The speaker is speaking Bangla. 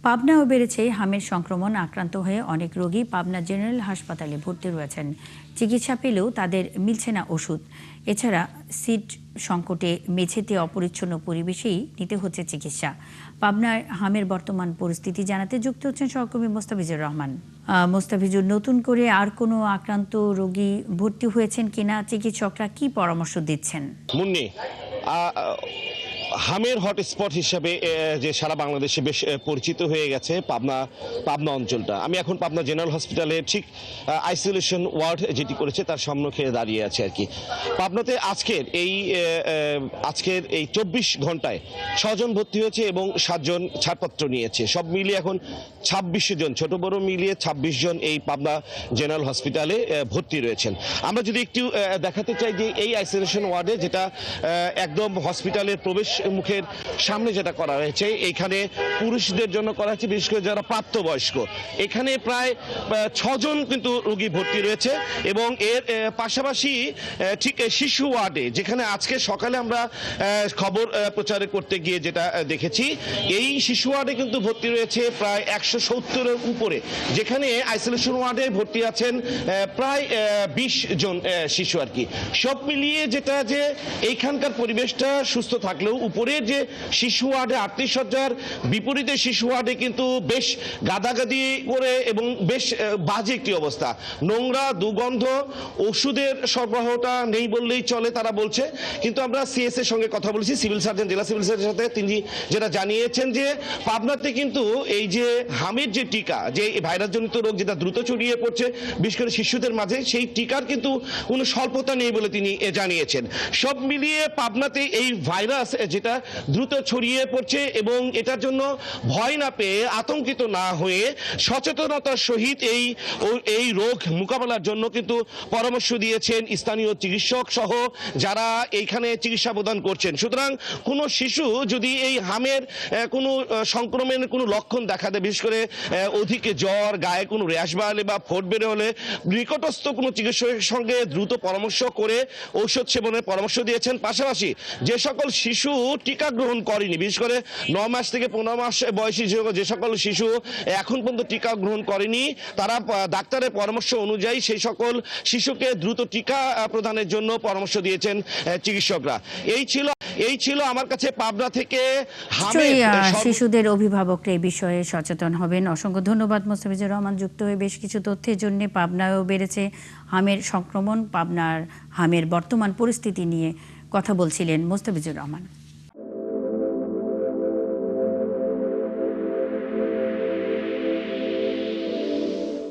পাবনাও বেড়েছে হামের সংক্রমণ। আক্রান্ত হয়ে অনেক রোগী পাবনা জেনারেল হাসপাতালে ভর্তি রয়েছেন। চিকিৎসা পেলেও তাদের মিলছে না ওষুধ। এছাড়া সিট সংকটে মেঝেতে অপরিচ্ছন্ন পরিবেশেই নিতে হচ্ছে চিকিৎসা। পাবনার হামের বর্তমান পরিস্থিতি জানাতে যুক্ত হচ্ছেন সহকর্মী মোস্তাফিজুর রহমান। মোস্তাফিজুর, নতুন করে আর কোনো আক্রান্ত রোগী ভর্তি হয়েছেন কিনা, চিকিৎসকরা কি পরামর্শ দিচ্ছেন? মুন্নি, হামের হটস্পট হিসাবে যে সারা বাংলাদেশে বেশ পরিচিত হয়ে গেছে পাবনা অঞ্চলটা। আমি এখন পাবনা জেনারেল হসপিটালে ঠিক আইসোলেশন ওয়ার্ড যেটি করেছে তার সম্মুখে দাঁড়িয়ে আছে আর কি। পাবনাতে আজকের এই 24 ঘন্টায় 6 জন ভর্তি হয়েছে এবং 7 জন ছাড়পত্র নিয়েছে। সব মিলিয়ে এখন 26 জন, ছোট বড় মিলিয়ে 26 জন এই পাবনা জেনারেল হসপিটালে ভর্তি রয়েছেন। আমরা যদি একটু দেখাতে চাই যে এই আইসোলেশন ওয়ার্ডে যেটা একদম হসপিটালের প্রবেশ মুখের সামনে যেটা করা হয়েছে, এইখানে পুরুষদের জন্য করা হয়েছে, বিশেষ করে যারা প্রাপ্তবয়স্ক। এখানে প্রায় 6 জন কিন্তু রোগী ভর্তি রয়েছে এবং এর পাশাপাশি ঠিক শিশু ওয়ার্ডে, যেখানে আজকে সকালে আমরা খবর প্রচার করতে গিয়ে যেটা দেখেছি, এই শিশু ওয়ার্ডে কিন্তু ভর্তি রয়েছে প্রায় 170-এর উপরে, যেখানে আইসোলেশন ওয়ার্ডে ভর্তি আছেন প্রায় 20 জন শিশু আর কি। সব মিলিয়ে যেটা যে এইখানকার পরিবেশটা সুস্থ থাকলেও উপরের যে শিশু ওয়ার্ডে 38 সজ্জার বিপরীতে শিশু ওয়ার্ডে কিন্তু বেশ গাদাগাদি করে এবং বেশ বাজে একটি অবস্থা, নোংরা, দুর্গন্ধ, ওষুধের সরবরাহটা নেই বললেই চলে তারা বলছে। কিন্তু আমরা সিএস এর সঙ্গে কথা বলেছি, সিভিল সার্জন, জেলা সিভিল সার্জনের সাথে, তিনি যেটা জানিয়েছেন যে পাবনাতে কিন্তু এই যে হামের যে টিকা, যে ভাইরাসজনিত রোগ যেটা দ্রুত ছড়িয়ে পড়ছে বিশেষ করে শিশুদের মাঝে, সেই টিকার কিন্তু কোনো স্বল্পতা নেই বলে তিনি জানিয়েছেন। সব মিলিয়ে পাবনাতে এই ভাইরাস যেটা দ্রুত ছড়িয়ে পড়ছে এবং এটার জন্য ভয় না পেয়ে, আতঙ্কিত না হয়ে সচেতনতার সহিত এই রোগ মোকাবেলার জন্য কিন্তু পরামর্শ দিয়েছেন স্থানীয় চিকিৎসক সহ যারা এইখানে চিকিৎসা প্রদান করছেন। সুতরাং কোনো শিশু যদি এই হামের কোনো সংক্রমণের কোনো লক্ষণ দেখা দেয়, বিশেষ করে অধিক জ্বর, গায়ে কোনো র্যাশ বাড়লে বা ফোট বেড়ে হলে নিকটস্থ কোনো চিকিৎসকের সঙ্গে দ্রুত পরামর্শ করে ঔষধ সেবনের পরামর্শ দিয়েছেন। পাশাপাশি যে সকল শিশু টিকা গ্রহণ করেনি, বিশেষ করে 9 মাস থেকে 15 মাস বয়সী যে সকল শিশু এখন পর্যন্ত টিকা গ্রহণ করেনি, তারা ডাক্তারের পরামর্শ অনুযায়ী সেই সকল শিশুকে দ্রুত টিকা প্রদানের জন্য পরামর্শ দিয়েছেন চিকিৎসকরা। এই ছিল আমার কাছে পাবনা থেকে। শিশুদের অভিভাবকরা এই বিষয়ে সচেতন হবেন। অসংখ্য ধন্যবাদ মোস্তাফিজুর রহমান, যুক্ত হয়ে বেশ কিছু তথ্যের জন্য। পাবনায়ও বেড়েছে হামের সংক্রমণ, পাবনার হামের বর্তমান পরিস্থিতি নিয়ে কথা বলছিলেন মোস্তাফিজুর রহমান।